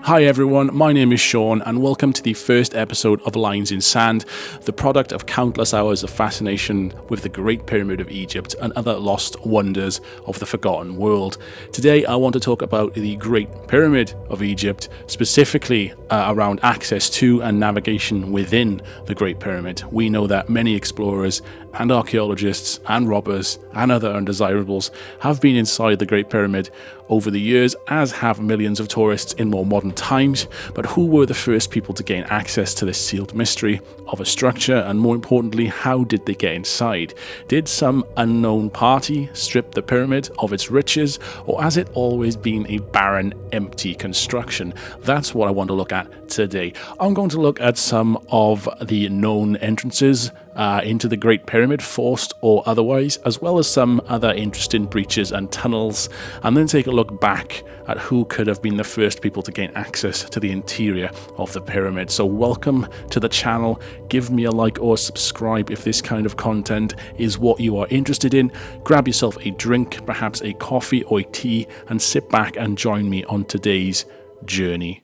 Hi everyone, my name is Sean and welcome to the first episode of Lines in Sand, the product of countless hours of fascination with the Great Pyramid of Egypt and other lost wonders of the forgotten world. Today I want to talk about the Great Pyramid of Egypt, specifically around access to and navigation within the Great Pyramid. We know that many explorers and archaeologists and robbers and other undesirables have been inside the Great Pyramid over the years, as have millions of tourists in more modern times. But who were the first people to gain access to this sealed mystery of a structure, and more importantly, how did they get inside? Did some unknown party strip the pyramid of its riches, or has it always been a barren, empty construction? That's what I want to look at today. I'm going to look at some of the known entrances into the Great Pyramid, forced or otherwise, as well as some other interesting breaches and tunnels, and then take a look back at who could have been the first people to gain access to the interior of the pyramid. So welcome to the channel. Give me a like or subscribe if this kind of content is what you are interested in. Grab yourself a drink, perhaps a coffee or a tea, and sit back and join me on today's journey.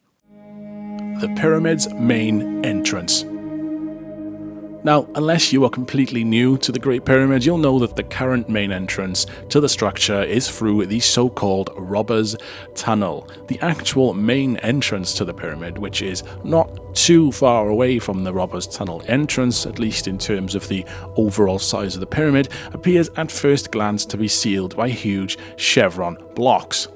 The pyramid's main entrance. Now, unless you are completely new to the Great Pyramid, you'll know that the current main entrance to the structure is through the so-called Robber's Tunnel. The actual main entrance to the pyramid, which is not too far away from the Robber's Tunnel entrance, at least in terms of the overall size of the pyramid, appears at first glance to be sealed by huge chevron blocks.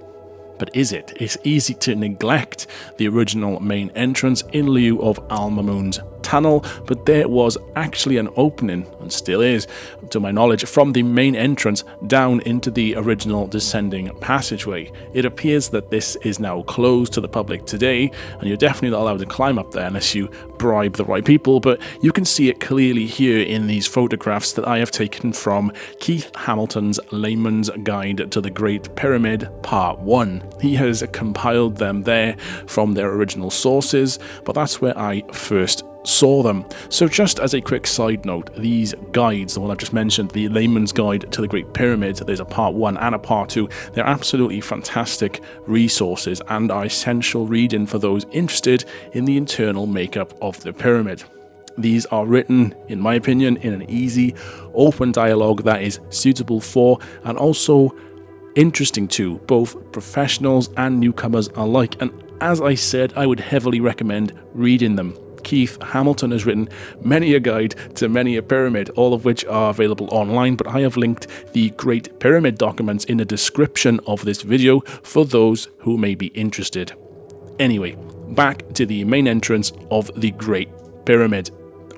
But is it? It's easy to neglect the original main entrance in lieu of al-mamun's tunnel, but there was actually an opening, and still is, to my knowledge, from the main entrance down into the original descending passageway. It appears that this is now closed to the public today, and you're definitely not allowed to climb up there unless you bribe the right people, but you can see it clearly here in these photographs that I have taken from Keith Hamilton's Layman's Guide to the Great Pyramid Part 1. He has compiled them there from their original sources, but that's where I first saw them. So just as a quick side note, these guides, the one I've just mentioned, the Layman's Guide to the Great Pyramid, there's a part 1 and a part 2, they're absolutely fantastic resources and are essential reading for those interested in the internal makeup of the pyramid. These are written, in my opinion, in an easy, open dialogue that is suitable for and also interesting to both professionals and newcomers alike, and as I said, I would heavily recommend reading them. Keith Hamilton has written many a guide to many a pyramid, all of which are available online, but I have linked the Great Pyramid documents in the description of this video for those who may be interested. Anyway, back to the main entrance of the Great Pyramid.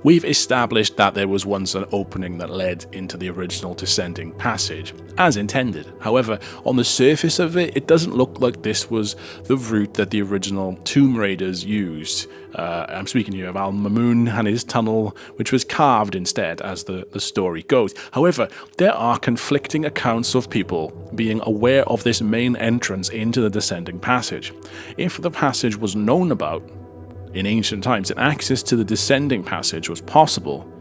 We've established that there was once an opening that led into the original descending passage, as intended. However, on the surface of it, it doesn't look like this was the route that the original tomb raiders used. I'm speaking here of al-mamun and his tunnel, which was carved instead, as the story goes. However, there are conflicting accounts of people being aware of this main entrance into the descending passage. If the passage was known about in ancient times and access to the descending passage was possible,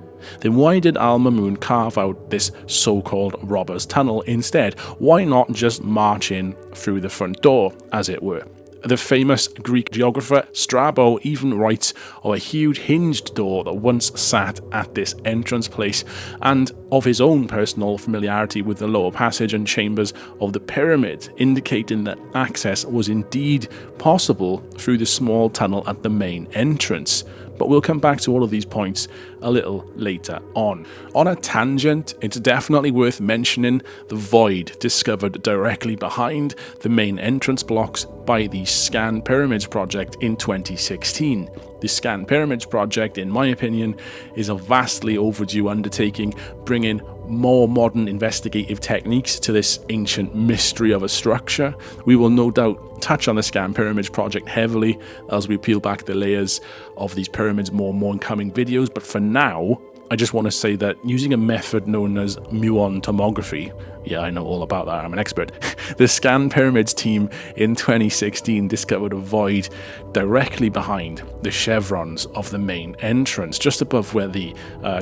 then why did al-mamun carve out this so-called Robber's Tunnel instead? Why not just march in through the front door, as it were? The famous Greek geographer Strabo even writes of a huge hinged door that once sat at this entrance place, and of his own personal familiarity with the lower passage and chambers of the pyramid, indicating that access was indeed possible through the small tunnel at the main entrance. But we'll come back to all of these points a little later on. On a tangent, it's definitely worth mentioning the void discovered directly behind the main entrance blocks by the Scan Pyramids project in 2016. The Scan Pyramids project, in my opinion, is a vastly overdue undertaking, bringing more modern investigative techniques to this ancient mystery of a structure. We will no doubt touch on the Scan Pyramids project heavily as we peel back the layers of these pyramids more in coming videos, but for now, I just want to say that using a method known as muon tomography, yeah, I know all about that, I'm an expert, the Scan Pyramids team in 2016 discovered a void directly behind the chevrons of the main entrance, just above where the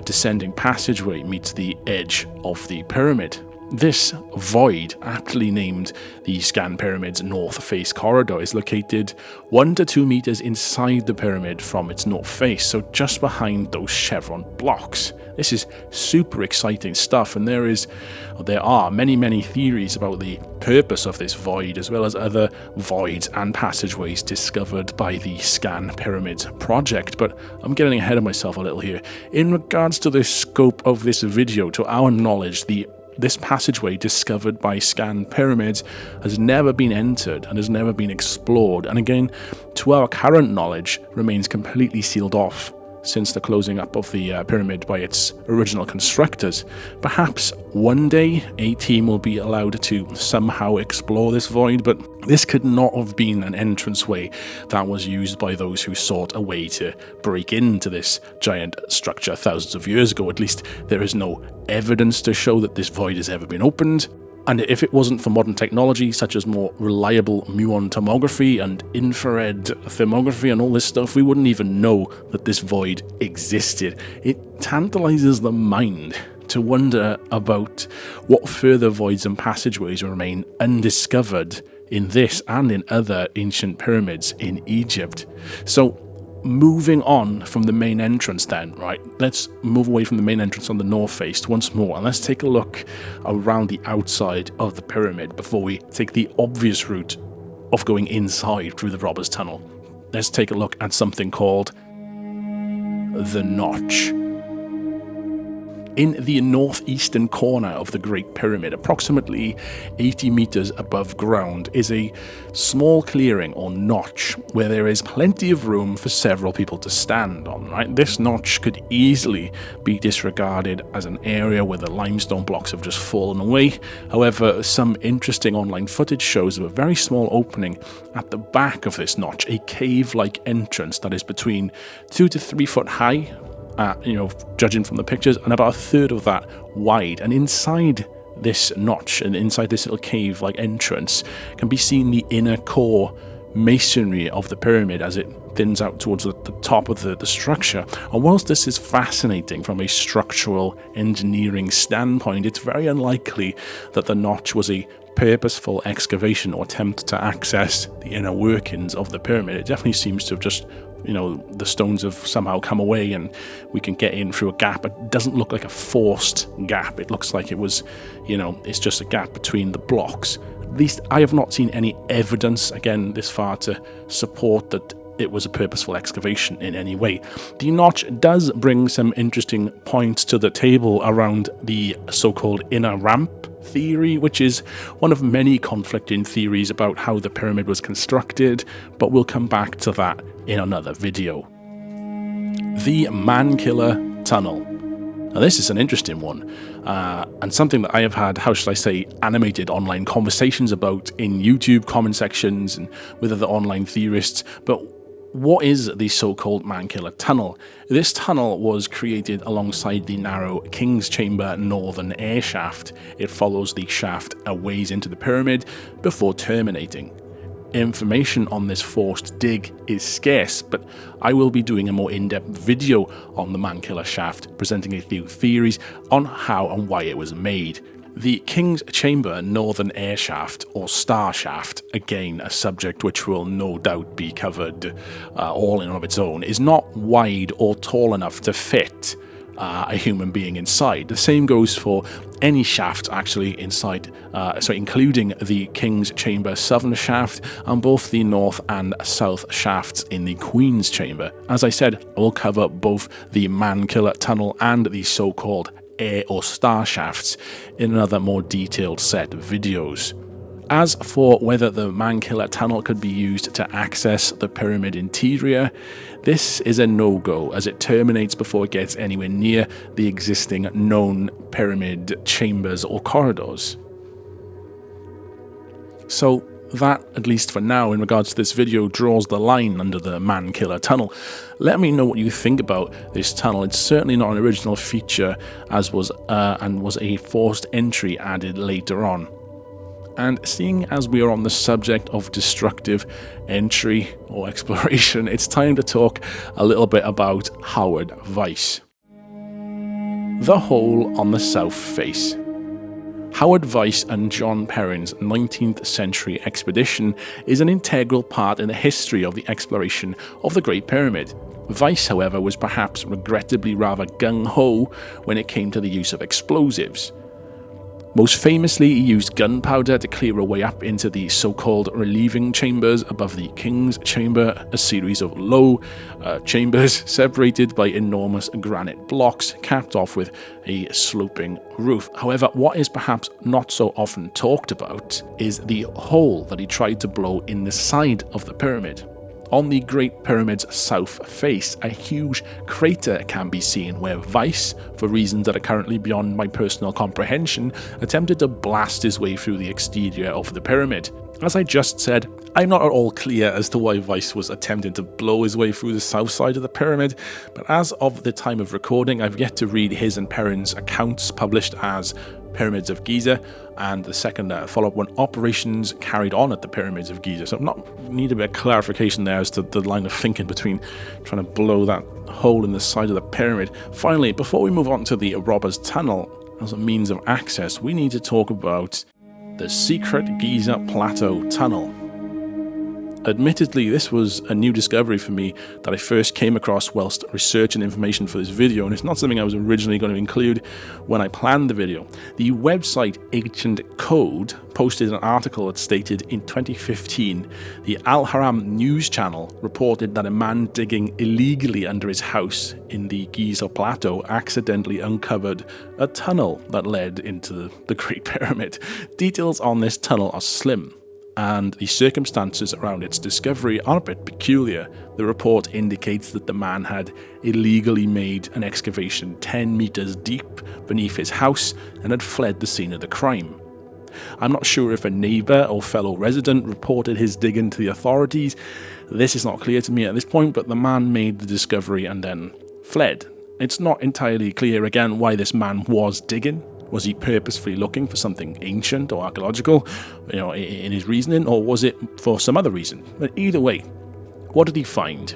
descending passageway meets the edge of the pyramid. This void, aptly named the Scan Pyramid's north face corridor, is located 1 to 2 meters inside the pyramid from its north face, so just behind those chevron blocks. This is super exciting stuff, and there are many theories about the purpose of this void, as well as other voids and passageways discovered by the Scan Pyramids project. But I'm getting ahead of myself a little here. In regards to the scope of this video, to our knowledge, this passageway discovered by Scan Pyramids has never been entered and has never been explored, and again, to our current knowledge, remains completely sealed off since the closing up of the pyramid by its original constructors. Perhaps one day a team will be allowed to somehow explore this void, but this could not have been an entranceway that was used by those who sought a way to break into this giant structure thousands of years ago. At least there is no evidence to show that this void has ever been opened. And if it wasn't for modern technology, such as more reliable muon tomography and infrared thermography and all this stuff, we wouldn't even know that this void existed. It tantalizes the mind to wonder about what further voids and passageways remain undiscovered in this and in other ancient pyramids in Egypt. So, moving on from the main entrance then, right? Let's move away from the main entrance on the north face once more, and let's take a look around the outside of the pyramid before we take the obvious route of going inside through the Robber's Tunnel. Let's take a look at something called the Notch. In the northeastern corner of the Great Pyramid, approximately 80 meters above ground, is a small clearing or notch where there is plenty of room for several people to stand on, right? This notch could easily be disregarded as an area where the limestone blocks have just fallen away. However, some interesting online footage shows of a very small opening at the back of this notch, a cave-like entrance that is between 2 to 3 foot high, judging from the pictures, and about a third of that wide. And inside this notch and inside this little cave-like entrance can be seen the inner core masonry of the pyramid as it thins out towards the top of the structure. And whilst this is fascinating from a structural engineering standpoint, it's very unlikely that the notch was a purposeful excavation or attempt to access the inner workings of the pyramid. It definitely seems to have just, the stones have somehow come away and we can get in through a gap. It doesn't look like a forced gap. It looks like it was, it's just a gap between the blocks. At least I have not seen any evidence, again, this far to support that it was a purposeful excavation in any way. The notch does bring some interesting points to the table around the so-called inner ramp theory, which is one of many conflicting theories about how the pyramid was constructed, but we'll come back to that in another video. The Man-Killer Tunnel. Now, this is an interesting one, and something that I have had, animated online conversations about in YouTube comment sections and with other online theorists. But what is the so-called Man-Killer Tunnel? This tunnel was created alongside the narrow King's Chamber northern air shaft. It follows the shaft a ways into the pyramid before terminating. Information on this forced dig is scarce, but I will be doing a more in-depth video on the Man-Killer shaft, presenting a few theories on how and why it was made. The King's Chamber Northern Air Shaft, or Star Shaft, again a subject which will no doubt be covered all in and of its own, is not wide or tall enough to fit a human being inside. The same goes for any shaft actually inside, including the King's Chamber Southern Shaft and both the North and South shafts in the Queen's Chamber. As I said, I will cover both the Man-Killer Tunnel and the so-called air or star shafts in another more detailed set of videos. As for whether the Man-Killer Tunnel could be used to access the pyramid interior, this is a no-go as it terminates before it gets anywhere near the existing known pyramid chambers or corridors. So that, at least for now, in regards to this video, draws the line under the Man-Killer Tunnel. Let me know what you think about this tunnel. It's certainly not an original feature, as was a forced entry added later on. And seeing as we are on the subject of destructive entry or exploration, it's time to talk a little bit about Howard Weiss. The hole on the south face. Howard Weiss and John Perrin's 19th century expedition is an integral part in the history of the exploration of the Great Pyramid. Weiss, however, was perhaps regrettably rather gung-ho when it came to the use of explosives. Most famously, he used gunpowder to clear a way up into the so-called relieving chambers above the King's Chamber, a series of low chambers separated by enormous granite blocks, capped off with a sloping roof. However, what is perhaps not so often talked about is the hole that he tried to blow in the side of the pyramid. On the Great Pyramid's south face, a huge crater can be seen where Weiss, for reasons that are currently beyond my personal comprehension, attempted to blast his way through the exterior of the pyramid. As I just said, I'm not at all clear as to why Weiss was attempting to blow his way through the south side of the pyramid, but as of the time of recording, I've yet to read his and Perrin's accounts published as Pyramids of Giza, and the second follow-up one, operations carried on at the Pyramids of Giza. So need a bit of clarification there as to the line of thinking between trying to blow that hole in the side of the pyramid. Finally, before we move on to the Robbers Tunnel as a means of access, we need to talk about the secret Giza Plateau Tunnel. Admittedly, this was a new discovery for me that I first came across whilst researching information for this video, and it's not something I was originally going to include when I planned the video. The website Ancient Code posted an article that stated in 2015, the Al Haram news channel reported that a man digging illegally under his house in the Giza Plateau accidentally uncovered a tunnel that led into the Great Pyramid. Details on this tunnel are slim, and the circumstances around its discovery are a bit peculiar. The report indicates that the man had illegally made an excavation 10 meters deep beneath his house and had fled the scene of the crime. I'm not sure if a neighbor or fellow resident reported his digging to the authorities. This is not clear to me at this point, but the man made the discovery and then fled. It's not entirely clear again why this man was digging. Was he purposefully looking for something ancient or archaeological, in his reasoning, or was it for some other reason? But either way, what did he find?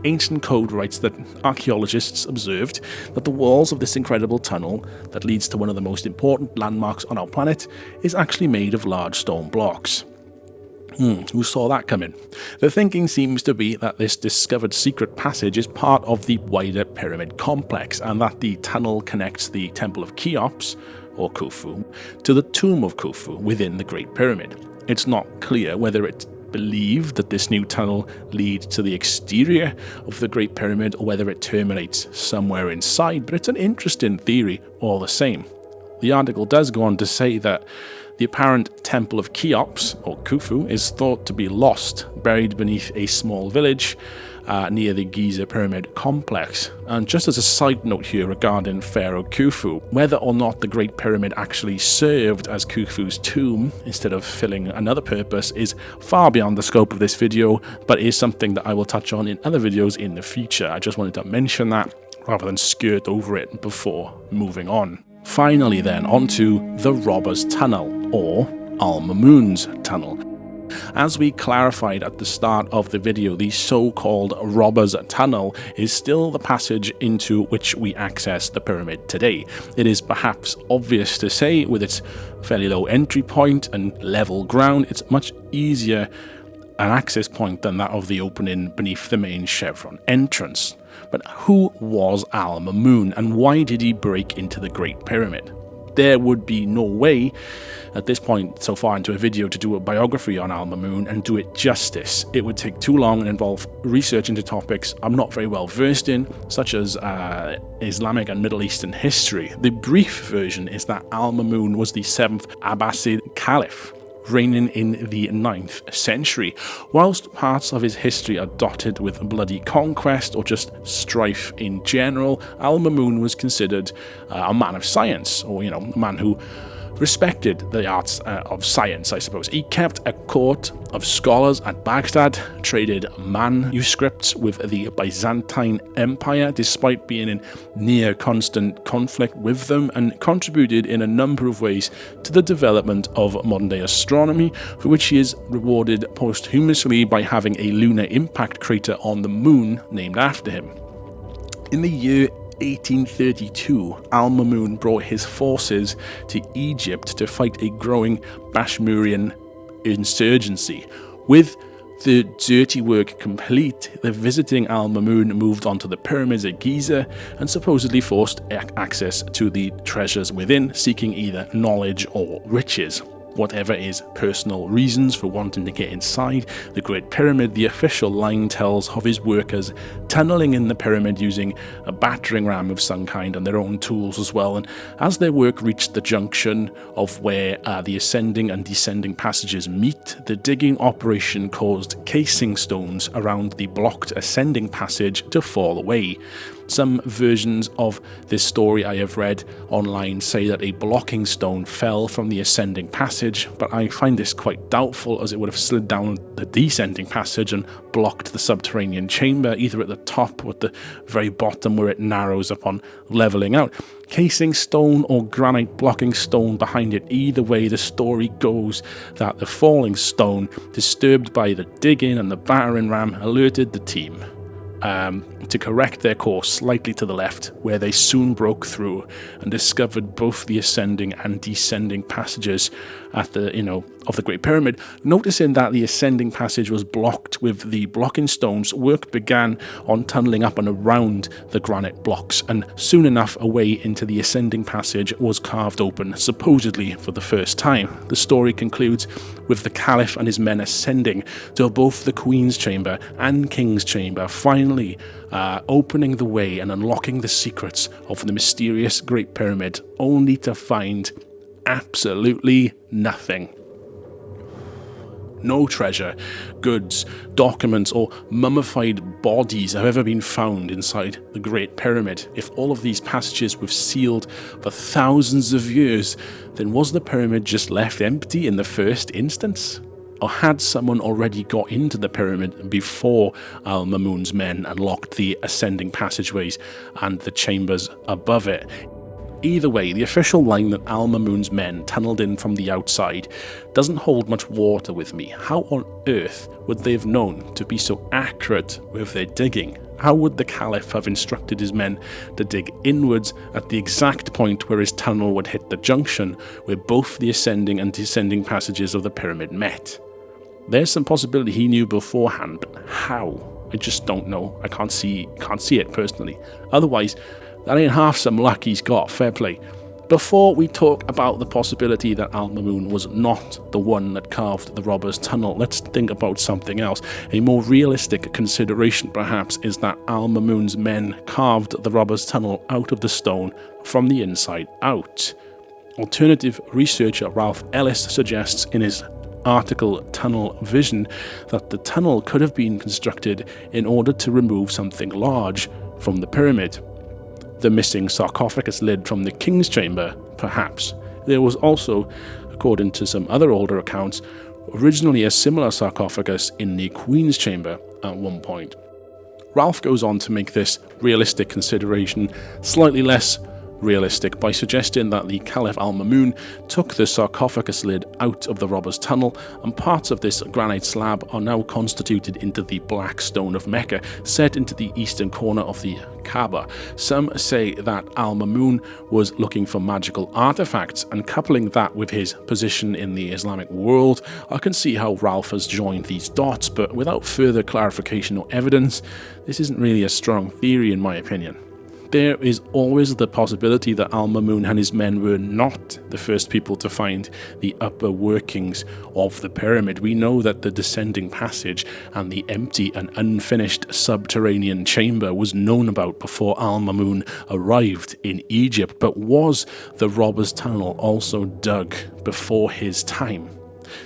Ancient Code writes that archaeologists observed that the walls of this incredible tunnel that leads to one of the most important landmarks on our planet is actually made of large stone blocks. Who saw that coming? The thinking seems to be that this discovered secret passage is part of the wider pyramid complex, and that the tunnel connects the Temple of Cheops, or Khufu, to the Tomb of Khufu within the Great Pyramid. It's not clear whether it's believed that this new tunnel leads to the exterior of the Great Pyramid or whether it terminates somewhere inside, but it's an interesting theory all the same. The article does go on to say that the apparent Temple of Cheops, or Khufu, is thought to be lost, buried beneath a small village near the Giza Pyramid complex. And just as a side note here regarding Pharaoh Khufu, whether or not the Great Pyramid actually served as Khufu's tomb instead of filling another purpose is far beyond the scope of this video, but is something that I will touch on in other videos in the future. I just wanted to mention that rather than skirt over it before moving on. Finally then, onto the Robbers Tunnel, or al-Mamun's Tunnel. As we clarified at the start of the video, the so-called Robbers Tunnel is still the passage into which we access the pyramid today. It is perhaps obvious to say, with its fairly low entry point and level ground, it's much easier an access point than that of the opening beneath the main chevron entrance. But who was al-Mamun, and why did he break into the Great Pyramid? There would be no way at this point so far into a video to do a biography on al-Mamun and do it justice. It would take too long and involve research into topics I'm not very well versed in, such as Islamic and Middle Eastern history. The brief version is that al-Mamun was the 7th Abbasid Caliph, reigning in the 9th century. Whilst parts of his history are dotted with bloody conquest or just strife in general, al-Mamun was considered a man of science, or a man who respected the arts of science, I suppose. He kept a court of scholars at Baghdad, traded manuscripts with the Byzantine Empire despite being in near constant conflict with them, and contributed in a number of ways to the development of modern-day astronomy, for which he is rewarded posthumously by having a lunar impact crater on the moon named after him. In the year 1832, al-Mamun brought his forces to Egypt to fight a growing Bashmurian insurgency. With the dirty work complete, the visiting al-Mamun moved on to the pyramids at Giza and supposedly forced access to the treasures within, seeking either knowledge or riches. Whatever his personal reasons for wanting to get inside the Great Pyramid, the official line tells of his workers tunneling in the pyramid using a battering ram of some kind and their own tools as well. And as their work reached the junction of where the ascending and descending passages meet, the digging operation caused casing stones around the blocked ascending passage to fall away. Some versions of this story I have read online say that a blocking stone fell from the ascending passage, but I find this quite doubtful, as it would have slid down the descending passage and blocked the subterranean chamber, either at the top or at the very bottom where it narrows upon levelling out. Casing stone or granite blocking stone behind it, either way the story goes that the falling stone, disturbed by the digging and the battering ram, alerted the team to correct their course slightly to the left, where they soon broke through and discovered both the ascending and descending passages at the, of the Great Pyramid. Noticing that the ascending passage was blocked with the blocking stones, work began on tunneling up and around the granite blocks, and soon enough a way into the ascending passage was carved open, supposedly for the first time. The story concludes with the Caliph and his men ascending to both the Queen's chamber and King's chamber, finally opening the way and unlocking the secrets of the mysterious Great Pyramid, only to find absolutely nothing. No treasure, goods, documents, or mummified bodies have ever been found inside the Great Pyramid. If all of these passages were sealed for thousands of years, then was the pyramid just left empty in the first instance? Or had someone already got into the pyramid before al-Mamun's men unlocked the ascending passageways and the chambers above it? Either way, the official line that al-Mamun's men tunneled in from the outside doesn't hold much water with me. How on earth would they have known to be so accurate with their digging? How would the Caliph have instructed his men to dig inwards at the exact point where his tunnel would hit the junction where both the ascending and descending passages of the pyramid met? There's some possibility he knew beforehand, but how? I just don't know. I can't see it personally. Otherwise, that ain't half some luck he's got, fair play. Before we talk about the possibility that al-Mamun was not the one that carved the robber's tunnel, let's think about something else. A more realistic consideration, perhaps, is that al-Mamun's men carved the robber's tunnel out of the stone from the inside out. Alternative researcher Ralph Ellis suggests in his article Tunnel Vision that the tunnel could have been constructed in order to remove something large from the pyramid. The missing sarcophagus lid from the king's chamber, perhaps. There was also, according to some other older accounts, originally a similar sarcophagus in the queen's chamber at one point. Ralph goes on to make this realistic consideration slightly less realistic by suggesting that the Caliph al-Mamun took the sarcophagus lid out of the robber's tunnel, and parts of this granite slab are now constituted into the Black Stone of Mecca, set into the eastern corner of the Kaaba. Some say that al-Mamun was looking for magical artifacts, and coupling that with his position in the Islamic world, I can see how Ralph has joined these dots, but without further clarification or evidence, this isn't really a strong theory in my opinion. There is always the possibility that al-Mamun and his men were not the first people to find the upper workings of the pyramid. We know that the descending passage and the empty and unfinished subterranean chamber was known about before al-Mamun arrived in Egypt, but was the robber's tunnel also dug before his time?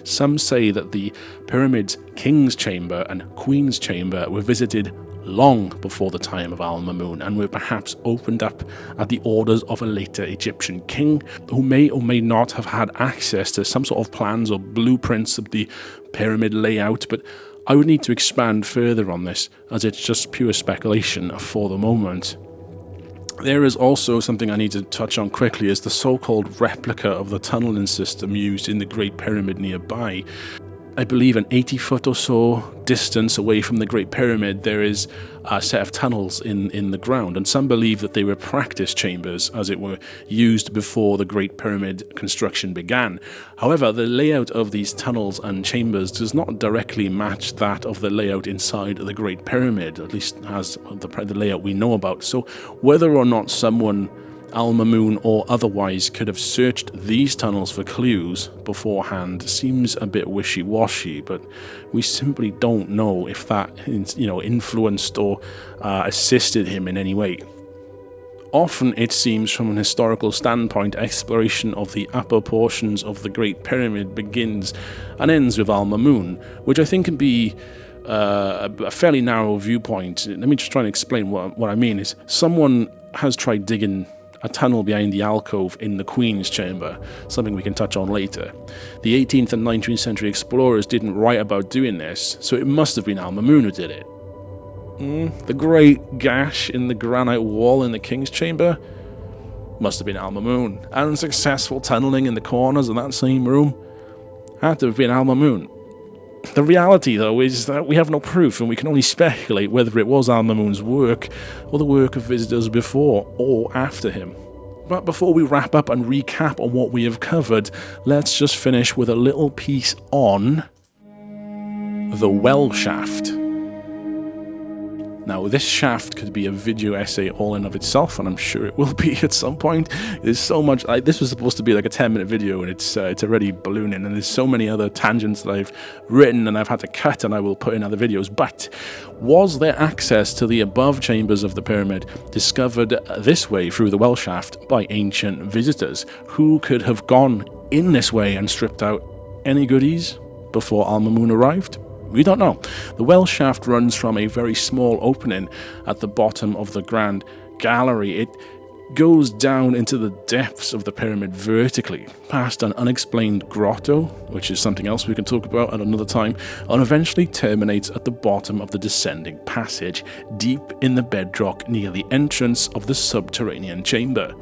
Some say that the pyramid's king's chamber and queen's chamber were visited long before the time of al-Mamun, and were perhaps opened up at the orders of a later Egyptian king who may or may not have had access to some sort of plans or blueprints of the pyramid layout, but I would need to expand further on this, as it's just pure speculation for the moment. There is also something I need to touch on quickly, is the so-called replica of the tunneling system used in the Great Pyramid nearby. I believe an 80-foot or so distance away from the Great Pyramid, there is a set of tunnels in the ground, and some believe that they were practice chambers, as it were, used before the Great Pyramid construction began. However, the layout of these tunnels and chambers does not directly match that of the layout inside the Great Pyramid, at least as the layout we know about. So whether or not someone, al-mamun or otherwise, could have searched these tunnels for clues beforehand seems a bit wishy-washy, but we simply don't know if that, influenced or assisted him in any way. Often, it seems, from an historical standpoint, exploration of the upper portions of the Great Pyramid begins and ends with al-mamun, which I think can be a fairly narrow viewpoint. Let me just try and explain what I mean. Is someone has tried digging a tunnel behind the alcove in the Queen's Chamber, something we can touch on later. The 18th and 19th century explorers didn't write about doing this, so it must have been al-mamun who did it. The great gash in the granite wall in the King's Chamber must have been al-mamun. Unsuccessful tunneling in the corners of that same room had to have been al-mamun. The reality, though, is that we have no proof, and we can only speculate whether it was al-mamun's work or the work of visitors before or after him. But before we wrap up and recap on what we have covered, let's just finish with a little piece on the well shaft. Now, this shaft could be a video essay all in of itself, and I'm sure it will be at some point. There's so much. This was supposed to be like a 10-minute video, and it's already ballooning, and there's so many other tangents that I've written and I've had to cut, and I will put in other videos. But was there access to the above chambers of the pyramid discovered this way through the well shaft by ancient visitors? Who could have gone in this way and stripped out any goodies before al-mamun arrived? We don't know. The well shaft runs from a very small opening at the bottom of the grand gallery. It goes down into the depths of the pyramid vertically, past an unexplained grotto, which is something else we can talk about at another time, and eventually terminates at the bottom of the descending passage, deep in the bedrock near the entrance of the subterranean chamber.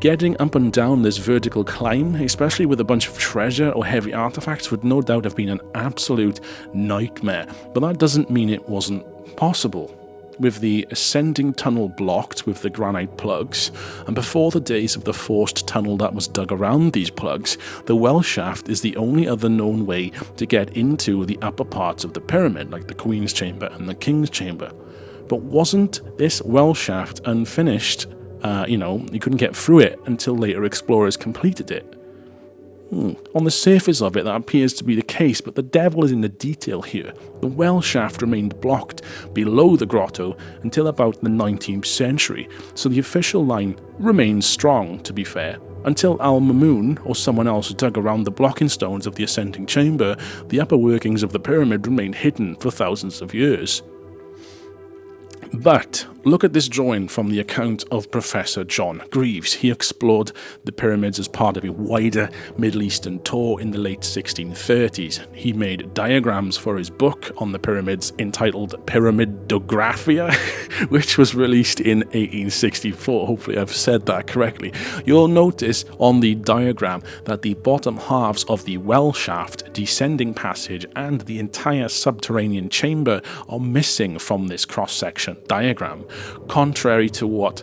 Getting up and down this vertical climb, especially with a bunch of treasure or heavy artifacts, would no doubt have been an absolute nightmare, but that doesn't mean it wasn't possible. With the ascending tunnel blocked with the granite plugs, and before the days of the forced tunnel that was dug around these plugs, the well shaft is the only other known way to get into the upper parts of the pyramid, like the Queen's Chamber and the King's Chamber. But wasn't this well shaft unfinished? You couldn't get through it until later explorers completed it. On the surface of it, that appears to be the case, but the devil is in the detail here. The well shaft remained blocked below the grotto until about the 19th century, so the official line remains strong, to be fair. Until al-mamun or someone else dug around the blocking stones of the ascending chamber, the upper workings of the pyramid remained hidden for thousands of years. But look at this drawing from the account of Professor John Greaves. He explored the pyramids as part of a wider Middle Eastern tour in the late 1630s. He made diagrams for his book on the pyramids entitled Pyramidographia, which was released in 1864. Hopefully I've said that correctly. You'll notice on the diagram that the bottom halves of the well shaft, descending passage, and the entire subterranean chamber are missing from this cross-section diagram. Contrary to what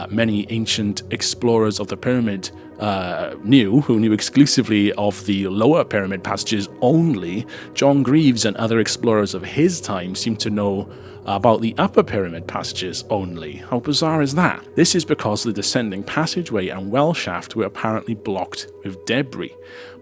many ancient explorers of the pyramid who knew exclusively of the lower pyramid passages only, John Greaves and other explorers of his time seem to know about the upper pyramid passages only. How bizarre is that? This is because the descending passageway and well shaft were apparently blocked with debris.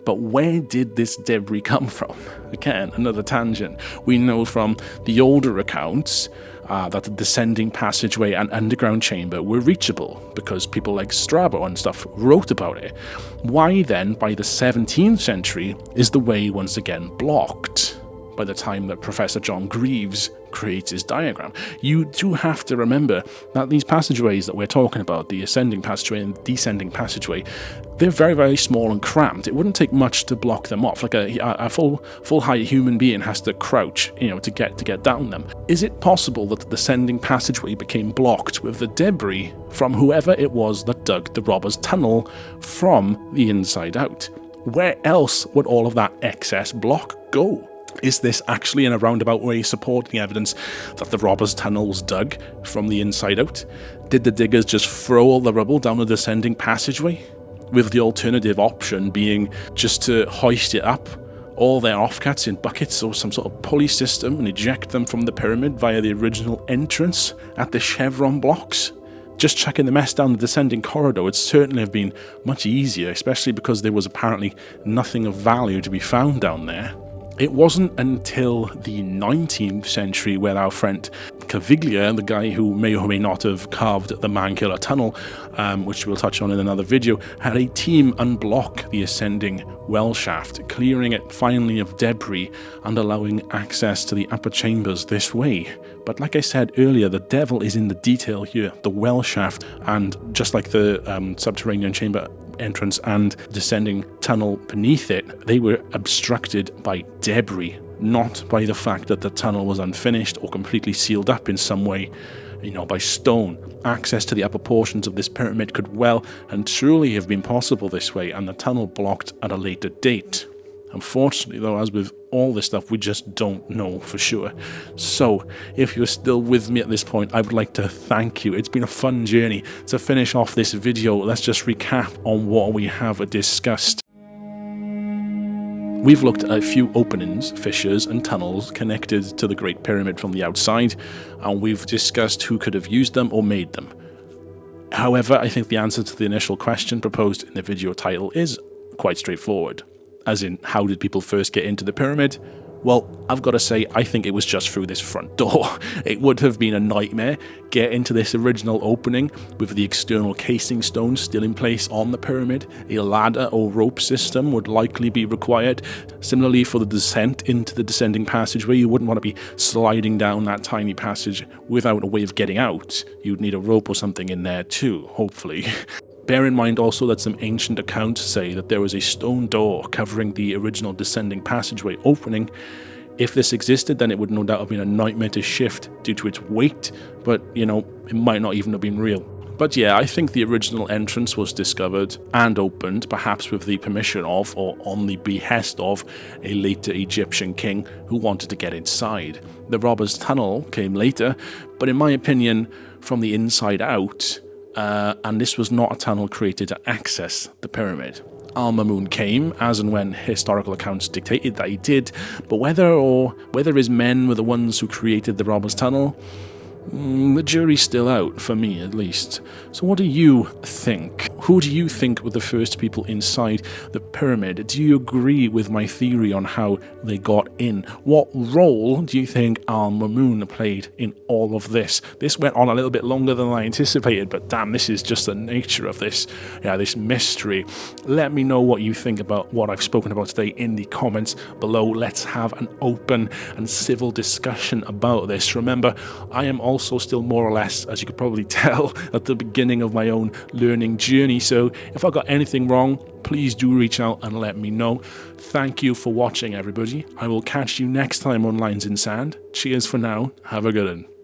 But where did this debris come from? Again, another tangent. We know from the older accounts that the descending passageway and underground chamber were reachable because people like Strabo and stuff wrote about it. Why then, by the 17th century, is the way once again blocked? By the time that Professor John Greaves creates his diagram, you do have to remember that these passageways that we're talking about, the ascending passageway and descending passageway, they're very, very small and cramped. It wouldn't take much to block them off. Like a full height human being has to crouch, to get down them. Is it possible that the descending passageway became blocked with the debris from whoever it was that dug the robber's tunnel from the inside out? Where else would all of that excess block go? Is this actually in a roundabout way supporting evidence that the robbers' tunnel was dug from the inside out? Did the diggers just throw all the rubble down a descending passageway? With the alternative option being just to hoist it up, all their offcuts in buckets or some sort of pulley system, and eject them from the pyramid via the original entrance at the chevron blocks? Just chucking the mess down the descending corridor would certainly have been much easier, especially because there was apparently nothing of value to be found down there. It wasn't until the 19th century where our friend Caviglia, the guy who may or may not have carved the Man-Killer Tunnel, which we'll touch on in another video, had a team unblock the ascending well shaft, clearing it finally of debris and allowing access to the upper chambers this way. But like I said earlier, the devil is in the detail here. The well shaft, and just like the subterranean chamber entrance and descending tunnel beneath it, they were obstructed by debris, not by the fact that the tunnel was unfinished or completely sealed up in some way, by stone. Access to the upper portions of this pyramid could well and truly have been possible this way, and the tunnel blocked at a later date. Unfortunately, though, as with all this stuff, we just don't know for sure. So, if you're still with me at this point, I would like to thank you. It's been a fun journey. To finish off this video, let's just recap on what we have discussed. We've looked at a few openings, fissures and tunnels connected to the Great Pyramid from the outside, and we've discussed who could have used them or made them. However, I think the answer to the initial question proposed in the video title is quite straightforward. As in, how did people first get into the pyramid? Well, I've got to say, I think it was just through this front door. It would have been a nightmare get into this original opening with the external casing stones still in place on the pyramid. A ladder or rope system would likely be required. Similarly, for the descent into the descending passageway, you wouldn't want to be sliding down that tiny passage without a way of getting out. You'd need a rope or something in there too, hopefully. Bear in mind also that some ancient accounts say that there was a stone door covering the original descending passageway opening. If this existed, then it would no doubt have been a nightmare to shift due to its weight, but, it might not even have been real. But yeah, I think the original entrance was discovered and opened, perhaps with the permission of, or on the behest of, a later Egyptian king who wanted to get inside. The robbers' tunnel came later, but in my opinion, from the inside out, and this was not a tunnel created to access the pyramid. Al-Mamun came, as and when historical accounts dictated that he did, but whether his men were the ones who created the robbers' tunnel, the jury's still out, for me at least. So what do you think? Who do you think were the first people inside the pyramid? Do you agree with my theory on how they got in? What role do you think al-Mamun played in all of this? This went on a little bit longer than I anticipated, but damn, this is just the nature of this mystery. Let me know what you think about what I've spoken about today in the comments below. Let's have an open and civil discussion about this. Remember, I am also still more or less, as you could probably tell, at the beginning of my own learning journey. So if I got anything wrong, please do reach out and let me know. Thank you for watching, everybody. I will catch you next time on Lines in Sand. Cheers for now. Have a good one.